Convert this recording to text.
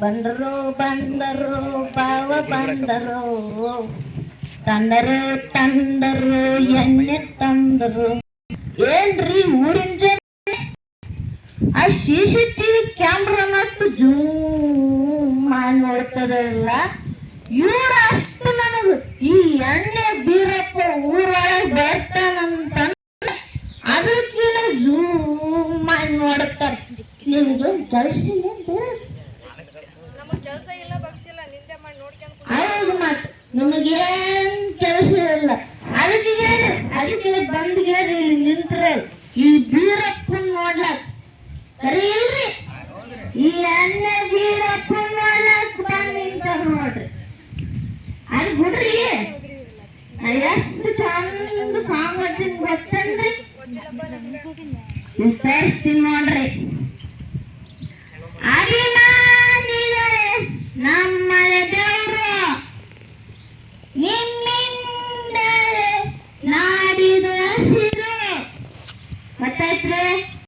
ಬಂದರು ಬಂದರು ಬಾವ ಬಂದರು ತಂದರು ತಂದರು ಎಣ್ಣೆ ತಂದರು. ಏನ್ರಿ ಊರಿನ ಜನ ಆ CCTV ಕ್ಯಾಮ್ರಾ ನಟ್ಟು ಜೂಮ್ ಮಾಡಿ ನೋಡ್ತದಲ್ಲ, ಇವ್ರ ಅಷ್ಟು ನನಗ ಈ ಎಣ್ಣೆ ಬೀರಪ್ಪ ಊರೊಳಗೆ ಬರ್ತಾನಂತ ಅದಕ್ಕಿಂತ ಜೂಮ್ ಮಾಡಿ ನೋಡ್ತಾರ. ನಿಮ್ದೊಂದು ಕೆಲಸ ಹೌದು, ಮಾತು ನಿಮಗೇನ್ ಕೆಲಸ ಇಲ್ಲ. ಅದಕ್ಕೆ ಬಂದ್ಗೇರಿ ನಿಂತ್ರೆ ಈ ಬೀರಪ್ಪನ್ ನೋಡ್ಲಕ್ ಸರಿ ಇಲ್ರಿ. ಈ ಎಣ್ಣೆ ಬೀರಪ್ಪನ್ ನೋಡ್ಲಕ್ ಬಂದ್ ನಿಂತಾರ ನೋಡ್ರಿ. ಅದು ಬಿಡ್ರಿ, ಎಷ್ಟು ಚಂದ ಸಾಂಗ್ ಮಾಡ್ತೀನಿ ಗೊತ್ತೇನ್ರಿ? ತೋರಿಸ್ತೀನಿ ನೋಡ್ರಿ. ಅಭಿಮಾನಿಗಳೇ, ನಮ್ಮನೆ ದೇವ್ರು ನಿಮ್ಮಿಂದಲೇ ನಾಡಿದ ಹಸಿರು. ಗೊತ್ತಾಯ್ತ್ರಿ?